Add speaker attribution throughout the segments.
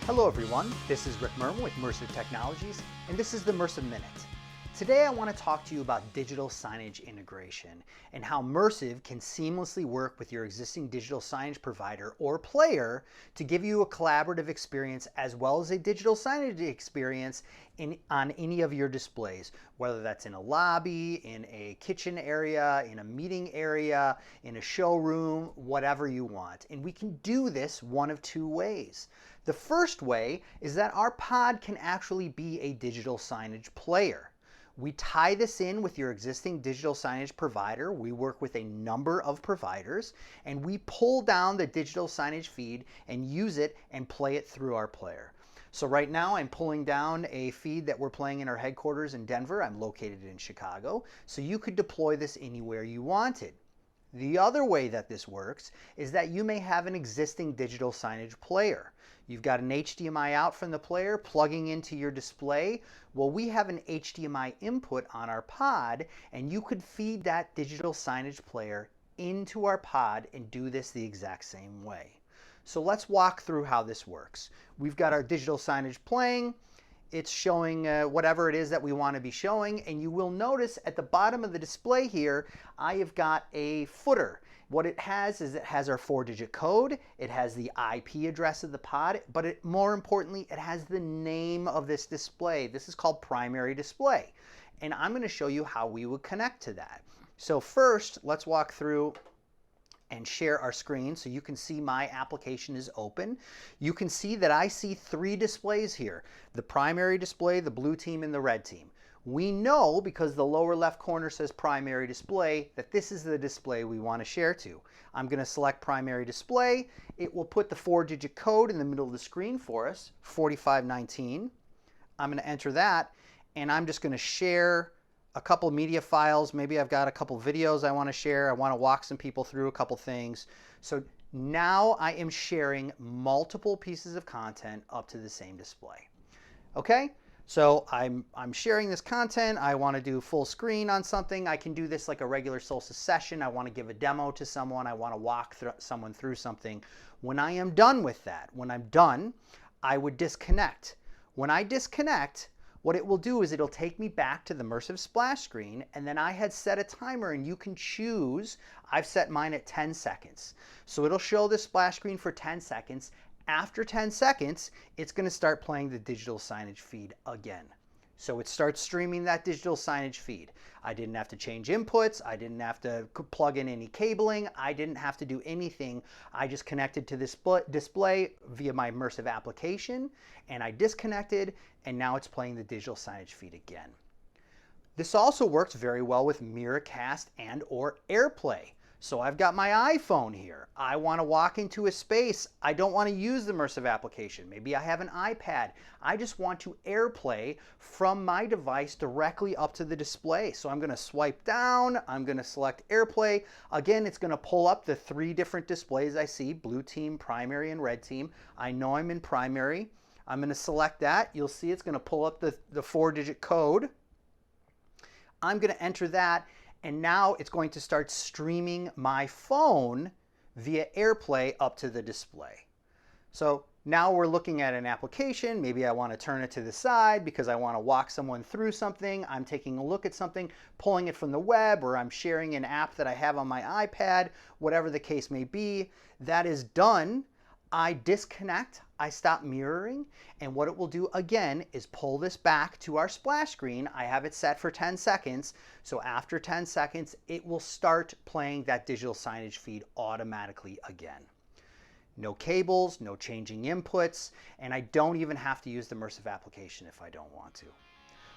Speaker 1: Hello everyone, this is Rick Merman with Immersive Technologies, and this is the Immersive Minute. Today I want to talk to you about digital signage integration and how Immersive can seamlessly work with your existing digital signage provider or player to give you a collaborative experience as well as a digital signage experience on any of your displays, whether that's in a lobby, in a kitchen area, in a meeting area, in a showroom, whatever you want. And we can do this one of two ways. The first way is that our pod can actually be a digital signage player. We tie this in with your existing digital signage provider. We work with a number of providers, and we pull down the digital signage feed and use it and play it through our player. So right now I'm pulling down a feed that we're playing in our headquarters in Denver. I'm located in Chicago, so you could deploy this anywhere you wanted. The other way that this works is that you may have an existing digital signage player. You've got an HDMI out from the player plugging into your display. Well, we have an HDMI input on our pod, and you could feed that digital signage player into our pod and do this the exact same way. So let's walk through how this works. We've got our digital signage playing. It's showing whatever it is that we want to be showing, and you will notice at the bottom of the display here, I have got a footer. What it has is it has our 4-digit code, it has the IP address of the pod, but more importantly, it has the name of this display. This is called primary display, and I'm going to show you how we would connect to that. So first, let's walk through and share our screen so you can see my application is open. You can see that I see 3 displays here: the primary display, the blue team, and the red team. We know, because the lower left corner says primary display, that this is the display we want to share to. I'm going to select primary display. It will put the 4-digit code in the middle of the screen for us, 4519. I'm going to enter that, and I'm just going to share a couple media files. Maybe I've got a couple videos I want to share. I want to walk some people through a couple things. So now I am sharing multiple pieces of content up to the same display. Okay? So I'm sharing this content. I want to do full screen on something. I can do this like a regular Solstice session. I want to give a demo to someone. I want to walk someone through something. When I am done with that, when I'm done, I would disconnect. When I disconnect, what it will do is it'll take me back to the immersive splash screen, and then I had set a timer, and you can choose. I've set mine at 10 seconds. So it'll show the splash screen for 10 seconds. After 10 seconds, it's going to start playing the digital signage feed again. So it starts streaming that digital signage feed. I didn't have to change inputs. I didn't have to plug in any cabling. I didn't have to do anything. I just connected to this display via my immersive application, and I disconnected, and now it's playing the digital signage feed again. This also works very well with Miracast and or AirPlay. So I've got my iPhone here. I want to walk into a space. I don't want to use the immersive application. Maybe I have an iPad. I just want to AirPlay from my device directly up to the display. So I'm going to swipe down. I'm going to select AirPlay. Again, it's going to pull up the 3 different displays I see: blue team, primary, and red team. I know I'm in primary. I'm going to select that. You'll see it's going to pull up the 4-digit code. I'm going to enter that. And now it's going to start streaming my phone via AirPlay up to the display. So now we're looking at an application. Maybe I want to turn it to the side because I want to walk someone through something. I'm taking a look at something, pulling it from the web, or I'm sharing an app that I have on my iPad, whatever the case may be. That is done. I disconnect, I stop mirroring, and what it will do again is pull this back to our splash screen. I have it set for 10 seconds, so after 10 seconds, it will start playing that digital signage feed automatically again. No cables, no changing inputs, and I don't even have to use the immersive application if I don't want to.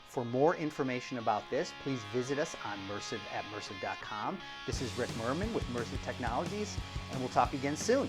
Speaker 1: For more information about this, please visit us on immersive@immersive.com. This is Rick Merman with Immersive Technologies, and we'll talk again soon.